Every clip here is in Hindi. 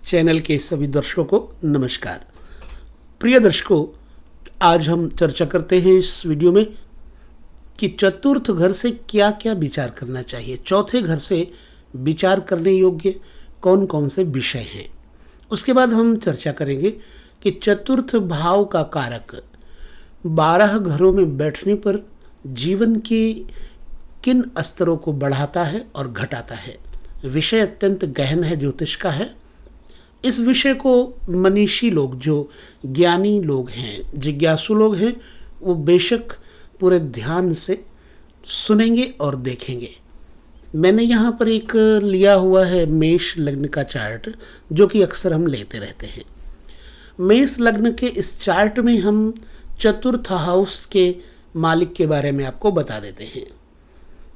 चैनल के सभी दर्शकों को नमस्कार। प्रिय दर्शकों, आज हम चर्चा करते हैं इस वीडियो में कि चतुर्थ घर से क्या क्या विचार करना चाहिए। चौथे घर से विचार करने योग्य कौन कौन से विषय हैं। उसके बाद हम चर्चा करेंगे कि चतुर्थ भाव का कारक 12 घरों में बैठने पर जीवन के किन स्तरों को बढ़ाता है और घटाता है। विषय अत्यंत गहन है, ज्योतिष का है। इस विषय को मनीषी लोग, जो ज्ञानी लोग हैं, जिज्ञासु लोग हैं, वो बेशक पूरे ध्यान से सुनेंगे और देखेंगे। मैंने यहाँ पर एक लिया हुआ है मेष लग्न का चार्ट, जो कि अक्सर हम लेते रहते हैं। मेष लग्न के इस चार्ट में हम चतुर्थ हाउस के मालिक के बारे में आपको बता देते हैं।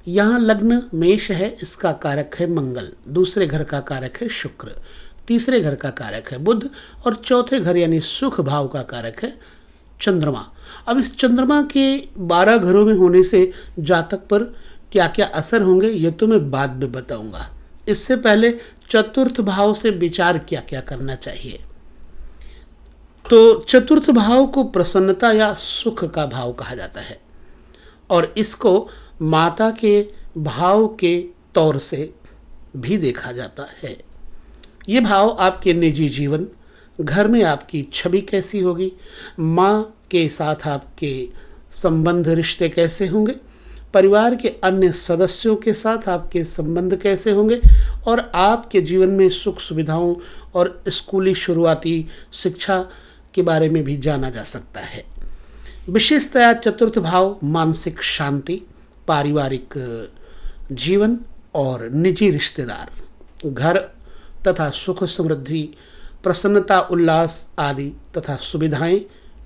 यहाँ लग्न मेष है, इसका कारक है मंगल, दूसरे घर का कारक है शुक्र, तीसरे घर का कारक है बुध और चौथे घर यानी सुख भाव का कारक है चंद्रमा। अब इस चंद्रमा के 12 घरों में होने से जातक पर क्या क्या असर होंगे ये तो मैं बाद में बताऊंगा। इससे पहले चतुर्थ भाव से विचार क्या क्या करना चाहिए। तो चतुर्थ भाव को प्रसन्नता या सुख का भाव कहा जाता है और इसको माता के भाव के तौर से भी देखा जाता है। ये भाव आपके निजी जीवन, घर में आपकी छवि कैसी होगी, माँ के साथ आपके संबंध रिश्ते कैसे होंगे, परिवार के अन्य सदस्यों के साथ आपके संबंध कैसे होंगे और आपके जीवन में सुख सुविधाओं और स्कूली शुरुआती शिक्षा के बारे में भी जाना जा सकता है। विशेषतया चतुर्थ भाव मानसिक शांति, पारिवारिक जीवन और निजी रिश्तेदार, घर तथा सुख समृद्धि, प्रसन्नता, उल्लास आदि तथा सुविधाएं,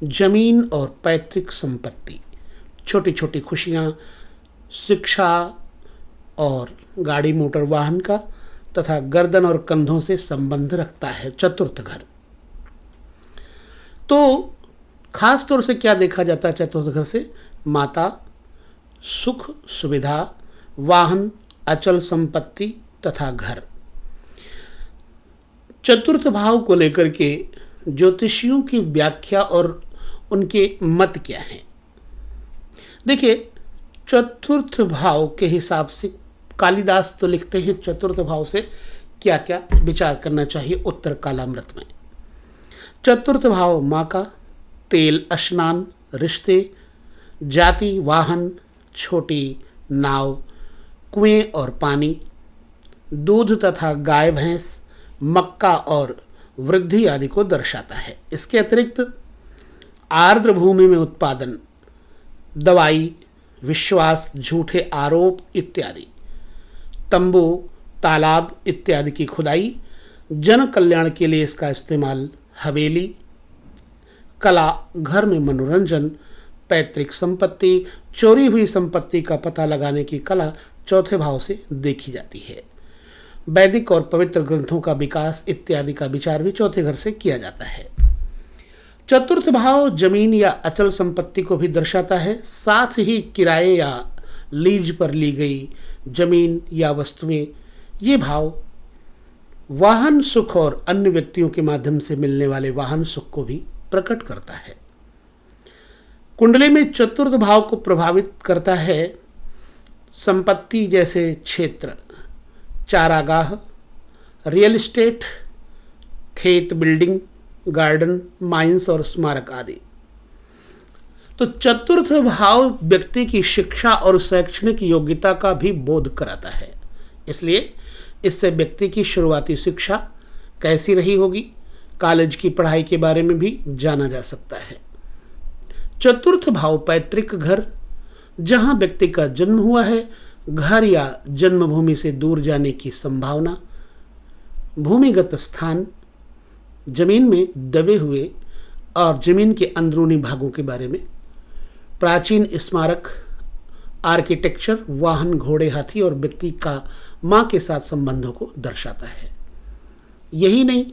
जमीन और पैतृक संपत्ति, छोटी छोटी खुशियां, शिक्षा और गाड़ी मोटर वाहन का तथा गर्दन और कंधों से संबंध रखता है चतुर्थ घर। तो खास तौर से क्या देखा जाता है चतुर्थ घर से? माता, सुख सुविधा, वाहन, अचल संपत्ति तथा घर। चतुर्थ भाव को लेकर के ज्योतिषियों की व्याख्या और उनके मत क्या हैं। देखिए, चतुर्थ भाव के हिसाब से कालिदास तो लिखते हैं चतुर्थ भाव से क्या क्या विचार करना चाहिए उत्तर कालामृत में। चतुर्थ भाव माँ का, तेल, स्नान, रिश्ते, जाति, वाहन, छोटी नाव, कुएं और पानी, दूध तथा गाय भैंस, मक्का और वृद्धि आदि को दर्शाता है। इसके अतिरिक्त आर्द्र भूमि में उत्पादन, दवाई, विश्वास, झूठे आरोप इत्यादि, तंबू, तालाब इत्यादि की खुदाई, जन कल्याण के लिए इसका इस्तेमाल, हवेली, कला, घर में मनोरंजन, पैतृक संपत्ति, चोरी हुई संपत्ति का पता लगाने की कला चौथे भाव से देखी जाती है। वैदिक और पवित्र ग्रंथों का विकास इत्यादि का विचार भी चौथे घर से किया जाता है। चतुर्थ भाव जमीन या अचल संपत्ति को भी दर्शाता है, साथ ही किराए या लीज पर ली गई जमीन या वस्तुएं। ये भाव वाहन सुख और अन्य व्यक्तियों के माध्यम से मिलने वाले वाहन सुख को भी प्रकट करता है। कुंडली में चतुर्थ भाव को प्रभावित करता है संपत्ति जैसे क्षेत्र, चारागाह, रियल एस्टेट, खेत, बिल्डिंग, गार्डन, माइंस और स्मारक आदि। तो चतुर्थ भाव व्यक्ति की शिक्षा और शैक्षणिक योग्यता का भी बोध कराता है, इसलिए इससे व्यक्ति की शुरुआती शिक्षा कैसी रही होगी, कॉलेज की पढ़ाई के बारे में भी जाना जा सकता है। चतुर्थ भाव पैतृक घर, जहां व्यक्ति का जन्म हुआ है, घर या जन्मभूमि से दूर जाने की संभावना, भूमिगत स्थान, जमीन में दबे हुए और जमीन के अंदरूनी भागों के बारे में, प्राचीन स्मारक, आर्किटेक्चर, वाहन, घोड़े, हाथी और व्यक्ति का माँ के साथ संबंधों को दर्शाता है। यही नहीं,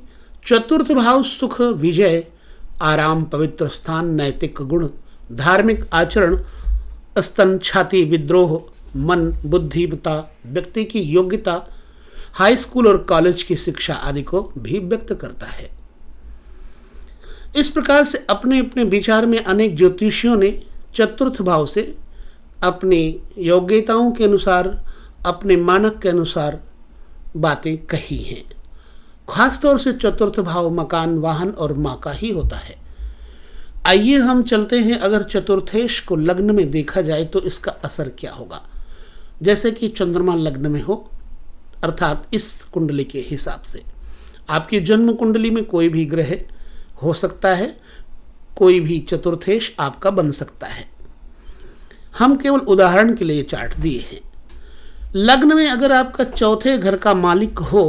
चतुर्थ भाव सुख, विजय, आराम, पवित्र स्थान, नैतिक गुण, धार्मिक आचरण, स्तन, छाती, विद्रोह, मन, बुद्धिमत्ता, व्यक्ति की योग्यता, हाई स्कूल और कॉलेज की शिक्षा आदि को भी व्यक्त करता है। इस प्रकार से अपने अपने विचार में अनेक ज्योतिषियों ने चतुर्थ भाव से अपनी योग्यताओं के अनुसार, अपने मानक के अनुसार बातें कही हैं। खासतौर से चतुर्थ भाव मकान, वाहन और माँ का ही होता है। आइए हम चलते हैं, अगर चतुर्थेश को लग्न में देखा जाए तो इसका असर क्या होगा। जैसे कि चंद्रमा लग्न में हो, अर्थात इस कुंडली के हिसाब से आपकी जन्म कुंडली में कोई भी ग्रह हो सकता है, कोई भी चतुर्थेश आपका बन सकता है। हम केवल उदाहरण के लिए चार्ट दिए हैं। लग्न में अगर आपका चौथे घर का मालिक हो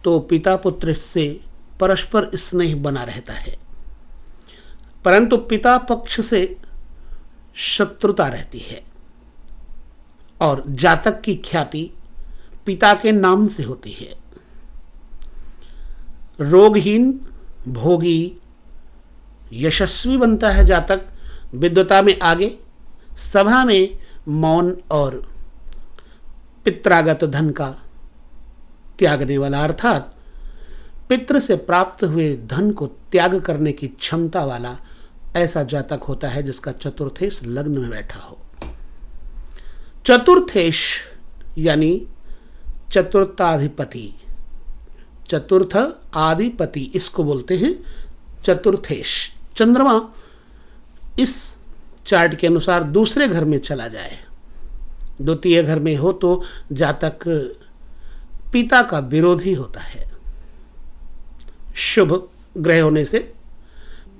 तो पिता पुत्र से परस्पर स्नेह बना रहता है, परंतु पिता पक्ष से शत्रुता रहती है और जातक की ख्याति पिता के नाम से होती है। रोगहीन, भोगी, यशस्वी बनता है जातक, विद्वता में आगे, सभा में मौन और पित्रागत धन का त्यागने वाला, अर्थात पितृ से प्राप्त हुए धन को त्याग करने की क्षमता वाला ऐसा जातक होता है जिसका चतुर्थेश लग्न में बैठा हो। चतुर्थेश यानी चतुर्थाधिपति, चतुर्थ आधिपति इसको बोलते हैं चतुर्थेश। चंद्रमा इस चार्ट के अनुसार दूसरे घर में चला जाए, द्वितीय घर में हो तो जातक पिता का विरोधी होता है। शुभ ग्रह होने से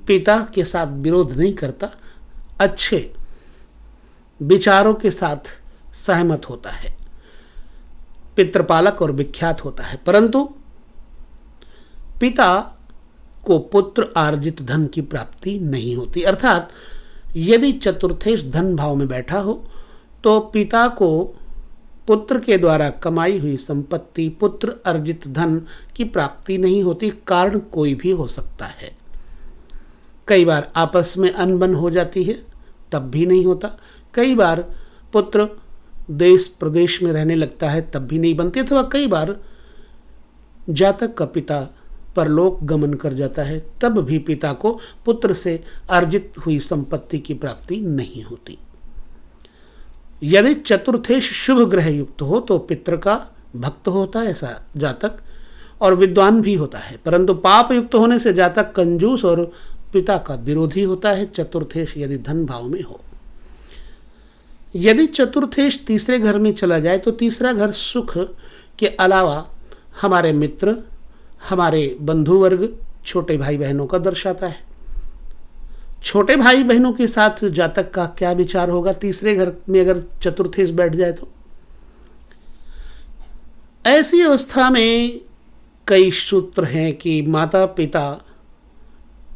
पिता के साथ विरोध नहीं करता, अच्छे विचारों के साथ सहमत होता है, पितृपालक और विख्यात होता है, परंतु पिता को पुत्र अर्जित धन की प्राप्ति नहीं होती। अर्थात यदि चतुर्थेश धन भाव में बैठा हो तो पिता को पुत्र के द्वारा कमाई हुई संपत्ति, पुत्र अर्जित धन की प्राप्ति नहीं होती। कारण कोई भी हो सकता है। कई बार आपस में अनबन हो जाती है, तब भी नहीं होता। कई बार पुत्र देश प्रदेश में रहने लगता है, तब भी नहीं बनती। अथवा कई बार जातक का पिता परलोक गमन कर जाता है, तब भी पिता को पुत्र से अर्जित हुई संपत्ति की प्राप्ति नहीं होती। यदि चतुर्थेश शुभ ग्रह युक्त हो तो पितृ का भक्त होता है ऐसा जातक, और विद्वान भी होता है, परंतु पाप युक्त होने से जातक कंजूस और पिता का विरोधी होता है। चतुर्थेश यदि धन भाव में हो। यदि चतुर्थेश तीसरे घर में चला जाए तो तीसरा घर सुख के अलावा हमारे मित्र, हमारे बंधु वर्ग, छोटे भाई बहनों का दर्शाता है। छोटे भाई बहनों के साथ जातक का क्या विचार होगा तीसरे घर में अगर चतुर्थेश बैठ जाए तो? ऐसी अवस्था में कई सूत्र हैं कि माता पिता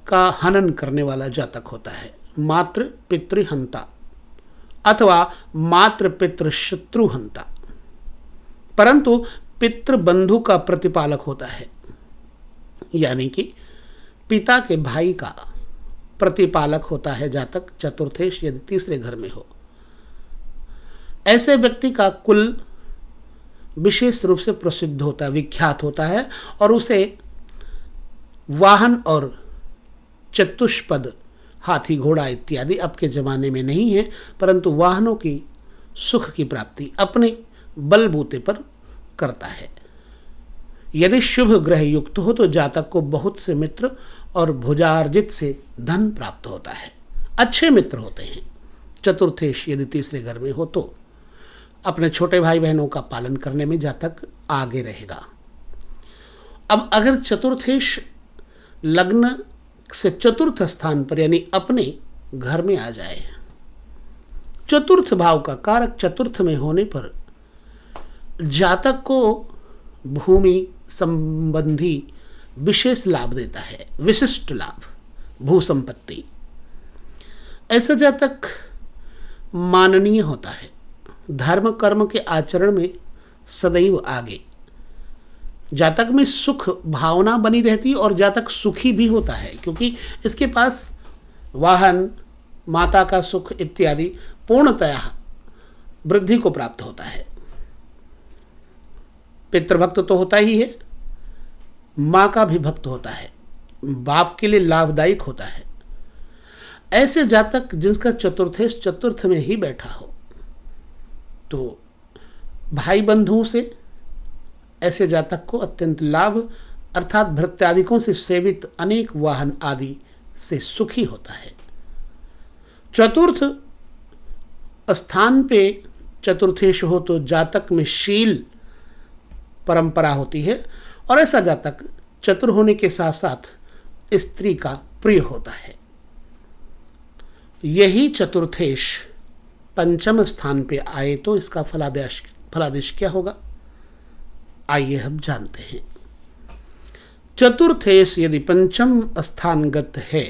का हनन करने वाला जातक होता है, मातृ पितृहंता अथवा मातृ पितृ शत्रुहंता, परंतु पितृ बंधु का प्रतिपालक होता है, यानी कि पिता के भाई का प्रतिपालक होता है जातक चतुर्थेश यदि तीसरे घर में हो। ऐसे व्यक्ति का कुल विशेष रूप से प्रसिद्ध होता है, विख्यात होता है, और उसे वाहन और चतुष्पद, हाथी घोड़ा इत्यादि अब के ज़माने में नहीं है, परंतु वाहनों की सुख की प्राप्ति अपने बलबूते पर करता है। यदि शुभ ग्रह युक्त हो तो जातक को बहुत से मित्र और भुजार्जित से धन प्राप्त होता है। अच्छे मित्र होते हैं। चतुर्थेश यदि तीसरे घर में हो तो अपने छोटे भाई बहनों का पालन करने में जातक आगे रहेगा। अब अगर चतुर्थेश लग्न से चतुर्थ स्थान पर यानी अपने घर में आ जाए, चतुर्थ भाव का कारक चतुर्थ में होने पर जातक को भूमि संबंधी विशेष लाभ देता है, विशिष्ट लाभ, भू संपत्ति। ऐसा जातक माननीय होता है, धर्म कर्म के आचरण में सदैव आगे। जातक में सुख भावना बनी रहती है और जातक सुखी भी होता है क्योंकि इसके पास वाहन, माता का सुख इत्यादि पूर्णतया वृद्धि को प्राप्त होता है। पितृभक्त तो होता ही है, माँ का भी भक्त होता है, बाप के लिए लाभदायक होता है। ऐसे जातक जिनका चतुर्थेश चतुर्थ में ही बैठा हो, तो भाई बंधुओं से ऐसे जातक को अत्यंत लाभ अर्थात भृत्यादिकों से सेवित अनेक वाहन आदि से सुखी होता है। चतुर्थ स्थान पे चतुर्थेश हो तो जातक में शील परंपरा होती है और ऐसा जातक चतुर होने के साथ साथ स्त्री का प्रिय होता है। यही चतुर्थेश पंचम स्थान पे आए तो इसका फलादेश क्या होगा, आइए हम जानते हैं। चतुर्थेश यदि पंचम स्थानगत है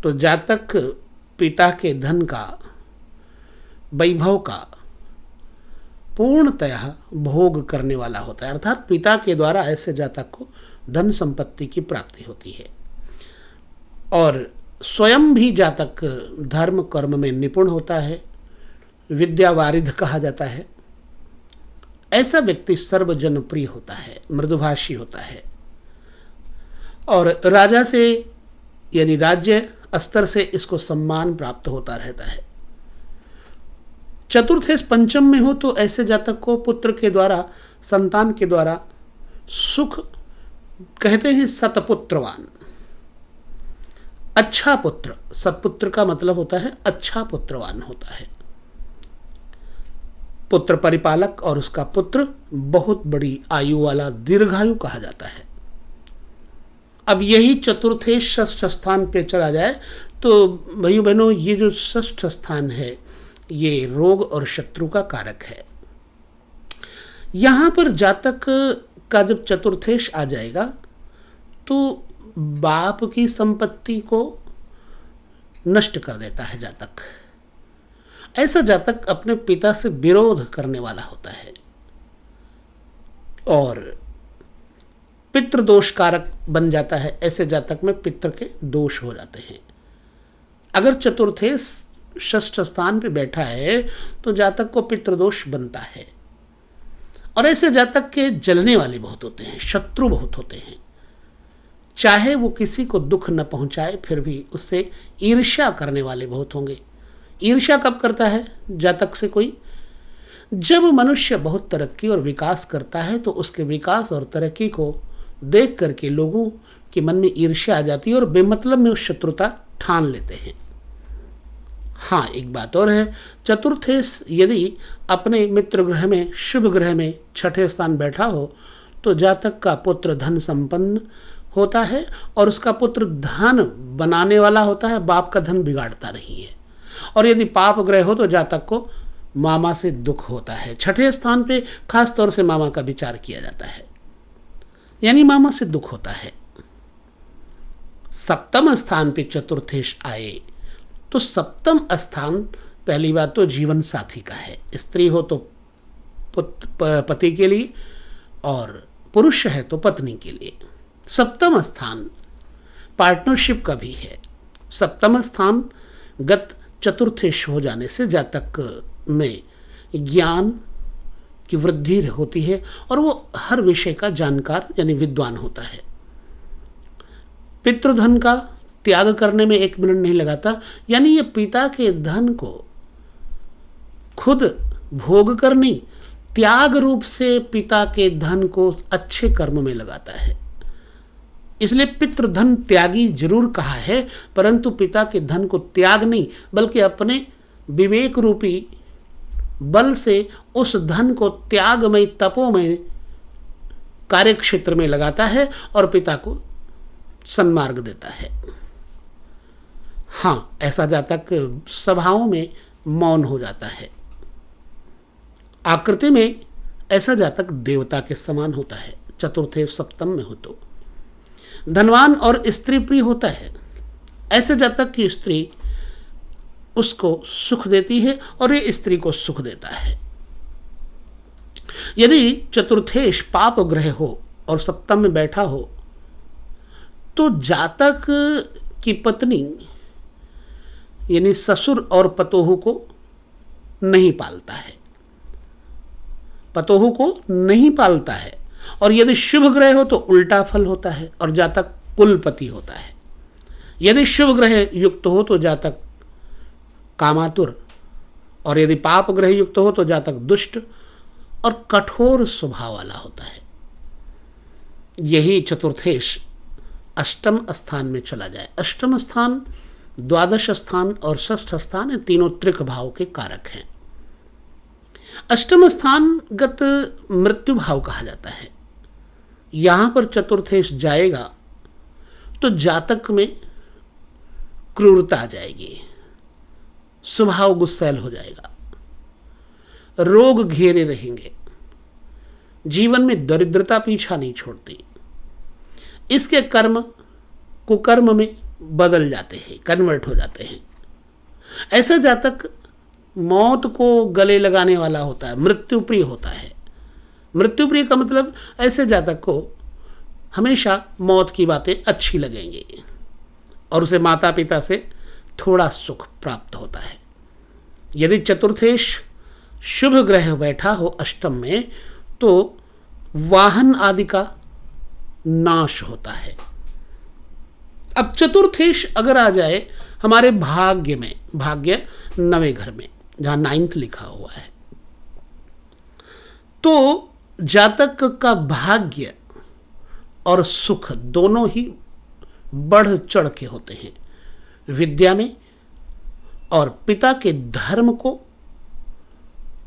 तो जातक पिता के धन का, वैभव का पूर्णतः भोग करने वाला होता है, अर्थात पिता के द्वारा ऐसे जातक को धन संपत्ति की प्राप्ति होती है और स्वयं भी जातक धर्म कर्म में निपुण होता है, विद्यावारिध कहा जाता है। ऐसा व्यक्ति सर्वजनप्रिय होता है, मृदुभाषी होता है और राजा से यानी राज्य स्तर से इसको सम्मान प्राप्त होता रहता है। चतुर्थेश पंचम में हो तो ऐसे जातक को पुत्र के द्वारा, संतान के द्वारा सुख कहते हैं सतपुत्रवान, अच्छा पुत्र। सतपुत्र का मतलब होता है अच्छा पुत्रवान होता है, पुत्र परिपालक और उसका पुत्र बहुत बड़ी आयु वाला दीर्घायु कहा जाता है। अब यही चतुर्थेश षष्ठ स्थान पे चला जाए तो भाइयों बहनों, ये जो षष्ठ स्थान है ये रोग और शत्रु का कारक है। यहाँ पर जातक का जब चतुर्थेश आ जाएगा तो बाप की संपत्ति को नष्ट कर देता है जातक। ऐसा जातक अपने पिता से विरोध करने वाला होता है और पितृदोष कारक बन जाता है। ऐसे जातक में पितृ के दोष हो जाते हैं। अगर चतुर्थेश षष्ठ स्थान पे बैठा है तो जातक को पितृदोष बनता है और ऐसे जातक के जलने वाले बहुत होते हैं, शत्रु बहुत होते हैं। चाहे वो किसी को दुख न पहुंचाए फिर भी उससे ईर्ष्या करने वाले बहुत होंगे। ईर्ष्या कब करता है जातक से कोई, जब मनुष्य बहुत तरक्की और विकास करता है तो उसके विकास और तरक्की को देख करके लोगों के मन में ईर्ष्या आ जाती है और बेमतलब में उस शत्रुता ठान लेते हैं। हाँ, एक बात और है, चतुर्थेश यदि अपने मित्र ग्रह में, शुभ ग्रह में छठे स्थान बैठा हो तो जातक का पुत्र धन संपन्न होता है और उसका पुत्र धन बनाने वाला होता है, बाप का धन बिगाड़ता नहीं है। और यदि पाप ग्रह हो तो जातक को मामा से दुख होता है। छठे स्थान पे खास तौर से मामा का विचार किया जाता है, यानी मामा से दुख होता है। सप्तम स्थान पे चतुर्थेश आए तो सप्तम स्थान पहली बात तो जीवन साथी का है, स्त्री हो तो पति के लिए और पुरुष है तो पत्नी के लिए। सप्तम स्थान पार्टनरशिप का भी है। सप्तम स्थान गत चतुर्थेश हो जाने से जातक में ज्ञान की वृद्धि होती है और वो हर विषय का जानकार यानी विद्वान होता है। पितृधन का त्याग करने में 1 मिनट नहीं लगाता, यानी ये पिता के धन को खुद भोग करनी, त्याग रूप से पिता के धन को अच्छे कर्म में लगाता है। इसलिए पितृधन त्यागी जरूर कहा है, परंतु पिता के धन को त्याग नहीं बल्कि अपने विवेक रूपी बल से उस धन को त्यागमय तपोमय कार्यक्षेत्र में लगाता है और पिता को सन्मार्ग देता है। हाँ, ऐसा जातक सभाओं में मौन हो जाता है। आकृति में ऐसा जातक देवता के समान होता है। चतुर्थ सप्तम में हो तो धनवान और स्त्री प्रिय होता है। ऐसे जातक की स्त्री उसको सुख देती है और ये स्त्री को सुख देता है। यदि चतुर्थेश पाप ग्रह हो और सप्तम में बैठा हो तो जातक की पत्नी यानी ससुर और पतोहू को नहीं पालता है। पतोह को नहीं पालता है। और यदि शुभ ग्रह हो तो उल्टा फल होता है और जातक कुलपति होता है। यदि शुभ ग्रह युक्त हो तो जातक कामातुर, और यदि पाप ग्रह युक्त हो तो जातक दुष्ट और कठोर स्वभाव वाला होता है। यही चतुर्थेश अष्टम स्थान में चला जाए। अष्टम स्थान, द्वादश स्थान और षष्ठ स्थान, ये तीनों त्रिक भाव के कारक हैं। अष्टम स्थान गत मृत्यु भाव कहा जाता है। यहां पर चतुर्थेश जाएगा तो जातक में क्रूरता आ जाएगी, स्वभाव गुस्सैल हो जाएगा, रोग घेरे रहेंगे, जीवन में दरिद्रता पीछा नहीं छोड़ती। इसके कर्म कुकर्म में बदल जाते हैं, कन्वर्ट हो जाते हैं। ऐसा जातक मौत को गले लगाने वाला होता है, मृत्यु प्रिय होता है। मृत्यु प्रिय का मतलब ऐसे जातक को हमेशा मौत की बातें अच्छी लगेंगी और उसे माता पिता से थोड़ा सुख प्राप्त होता है। यदि चतुर्थेश शुभ ग्रह बैठा हो अष्टम में तो वाहन आदि का नाश होता है। अब चतुर्थेश अगर आ जाए हमारे भाग्य में, भाग्य नवे घर में जहां 9th लिखा हुआ है, तो जातक का भाग्य और सुख दोनों ही बढ़ चढ़ के होते हैं। विद्या में और पिता के धर्म को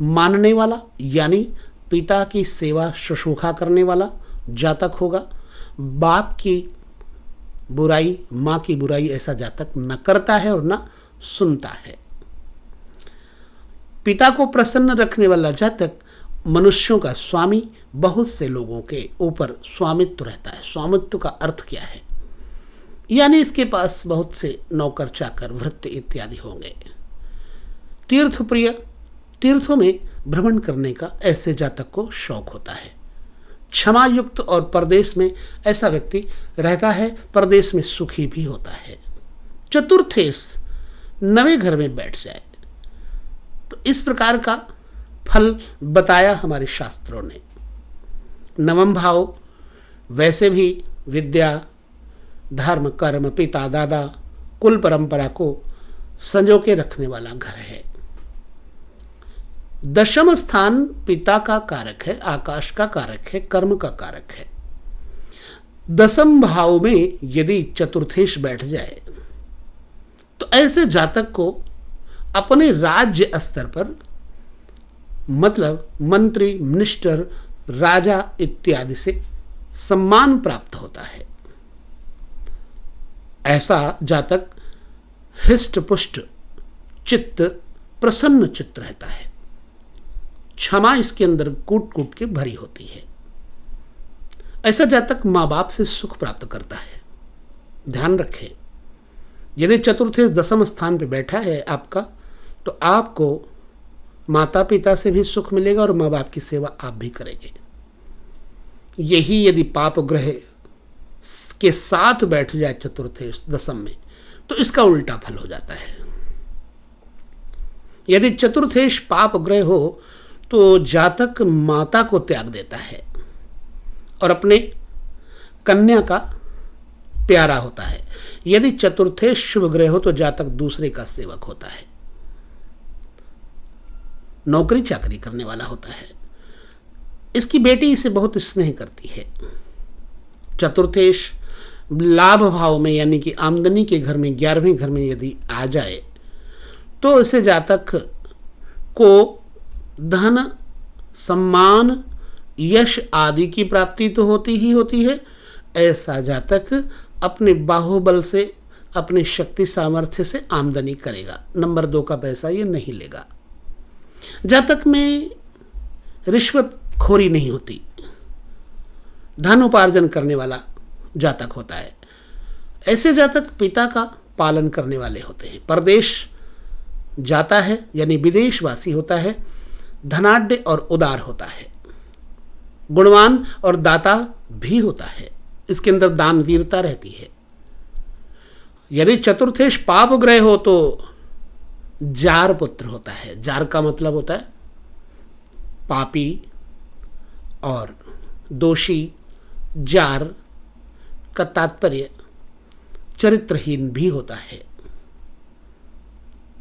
मानने वाला, यानी पिता की सेवा शुश्रूषा करने वाला जातक होगा। बाप की बुराई, माँ की बुराई ऐसा जातक न करता है और न सुनता है। पिता को प्रसन्न रखने वाला जातक मनुष्यों का स्वामी, बहुत से लोगों के ऊपर स्वामित्व रहता है। स्वामित्व का अर्थ क्या है? यानी इसके पास बहुत से नौकर चाकर भृत्य इत्यादि होंगे। तीर्थ प्रिय, तीर्थों में भ्रमण करने का ऐसे जातक को शौक होता है। क्षमा युक्त और परदेश में ऐसा व्यक्ति रहता है, परदेश में सुखी भी होता है। चतुर्थेश नवे घर में बैठ जाए तो इस प्रकार का फल बताया हमारे शास्त्रों ने। नवम भाव वैसे भी विद्या, धर्म, कर्म, पिता, दादा, कुल परंपरा को संजो के रखने वाला घर है। दशम स्थान पिता का कारक है, आकाश का कारक है, कर्म का कारक है। दसम भाव में यदि चतुर्थेश बैठ जाए तो ऐसे जातक को अपने राज्य स्तर पर, मतलब मंत्री, मिनिस्टर, राजा इत्यादि से सम्मान प्राप्त होता है। ऐसा जातक हृष्ट पुष्ट चित्त, प्रसन्न चित्त रहता है। क्षमा इसके अंदर कूट कूट के भरी होती है। ऐसा जातक माँ बाप से सुख प्राप्त करता है। ध्यान रखें, यदि चतुर्थेश दसम स्थान पर बैठा है आपका, तो आपको माता पिता से भी सुख मिलेगा और माँ बाप की सेवा आप भी करेंगे। यही यदि पाप ग्रह के साथ बैठ जाए चतुर्थेश दसम में तो इसका उल्टा फल हो जाता है। यदि चतुर्थेश पाप ग्रह हो तो जातक माता को त्याग देता है और अपने कन्या का प्यारा होता है। यदि चतुर्थेश शुभ ग्रह हो तो जातक दूसरे का सेवक होता है, नौकरी चाकरी करने वाला होता है। इसकी बेटी इसे बहुत स्नेह करती है। चतुर्थेश लाभ भाव में, यानी कि आमदनी के घर में, 11वें घर में यदि आ जाए तो इसे जातक को धन, सम्मान, यश आदि की प्राप्ति तो होती ही होती है। ऐसा जातक अपने बाहुबल से, अपनी शक्ति सामर्थ्य से आमदनी करेगा। नंबर 2 का पैसा ये नहीं लेगा। जातक में रिश्वत खोरी नहीं होती, धन उपार्जन करने वाला जातक होता है। ऐसे जातक पिता का पालन करने वाले होते हैं। परदेश जाता है यानी विदेशवासी होता है, धनाढ्य और उदार होता है, गुणवान और दाता भी होता है। इसके अंदर दानवीरता रहती है। यदि चतुर्थेश पाप ग्रह हो तो जार पुत्र होता है। जार का मतलब होता है पापी, और दोषी, जार का तात्पर्य चरित्रहीन भी होता है।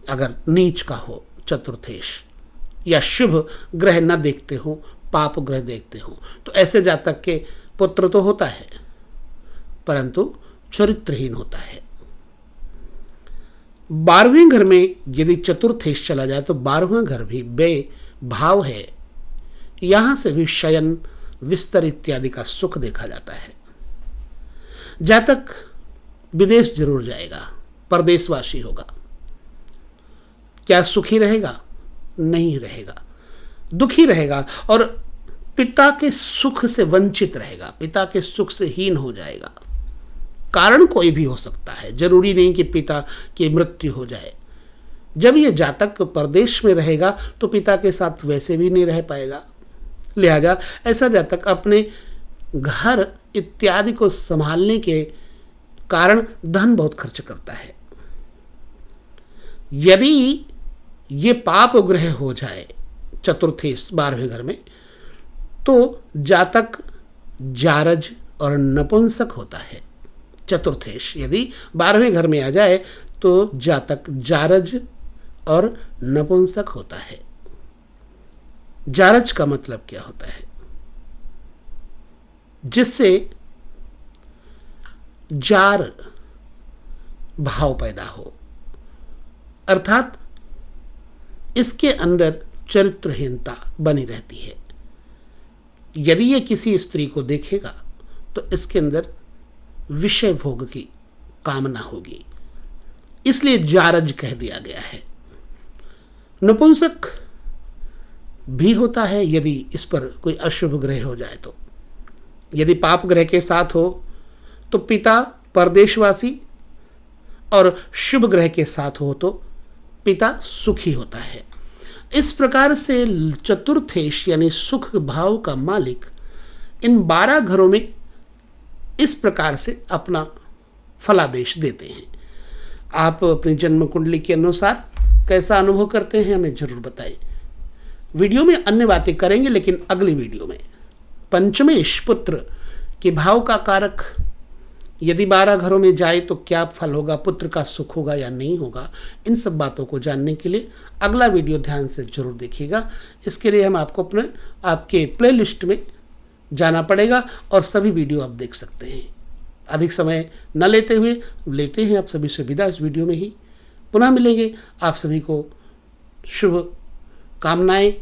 अगर नीच का हो चतुर्थेश या शुभ ग्रह न देखते हो, पाप ग्रह देखते हो, तो ऐसे जातक के पुत्र तो होता है परंतु चरित्रहीन होता है। 12वें घर में यदि चतुर्थेश चला जाए तो 12वां घर भी बे भाव है। यहां से भी शयन, विस्तर इत्यादि का सुख देखा जाता है। जातक विदेश जरूर जाएगा, परदेशवासी होगा। क्या सुखी रहेगा? नहीं रहेगा, दुखी रहेगा और पिता के सुख से वंचित रहेगा, पिता के सुख से हीन हो जाएगा। कारण कोई भी हो सकता है, जरूरी नहीं कि पिता की मृत्यु हो जाए। जब यह जातक परदेश में रहेगा तो पिता के साथ वैसे भी नहीं रह पाएगा। लिहाजा ऐसा जातक अपने घर इत्यादि को संभालने के कारण धन बहुत खर्च करता है। यदि ये पाप ग्रह हो जाए चतुर्थेश 12वें घर में तो जातक जारज और नपुंसक होता है। चतुर्थेश यदि 12वें घर में आ जाए तो जातक जारज और नपुंसक होता है। जारज का मतलब क्या होता है? जिससे जार भाव पैदा हो, अर्थात इसके अंदर चरित्रहीनता बनी रहती है। यदि यह किसी स्त्री को देखेगा तो इसके अंदर विषय भोग की कामना होगी, इसलिए जारज कह दिया गया है। नपुंसक भी होता है यदि इस पर कोई अशुभ ग्रह हो जाए तो। यदि पाप ग्रह के साथ हो तो पिता परदेशवासी और शुभ ग्रह के साथ हो तो पिता सुखी होता है। इस प्रकार से चतुर्थेश यानी सुख भाव का मालिक इन 12 घरों में इस प्रकार से अपना फलादेश देते हैं। आप अपनी जन्म कुंडली के अनुसार कैसा अनुभव करते हैं हमें जरूर बताएं। वीडियो में अन्य बातें करेंगे, लेकिन अगली वीडियो में पंचमेश पुत्र के भाव का कारक यदि 12 घरों में जाए तो क्या फल होगा, पुत्र का सुख होगा या नहीं होगा, इन सब बातों को जानने के लिए अगला वीडियो ध्यान से जरूर देखिएगा। इसके लिए हम आपको अपने आपके प्लेलिस्ट में जाना पड़ेगा और सभी वीडियो आप देख सकते हैं। अधिक समय न लेते हुए लेते हैं आप सभी से विदा इस वीडियो में ही। पुनः मिलेंगे। आप सभी को शुभ कामनाएं,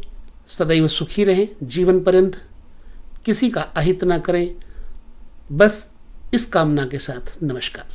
सदैव सुखी रहें, जीवन पर्यंत किसी का अहित ना करें, बस इस कामना के साथ नमस्कार।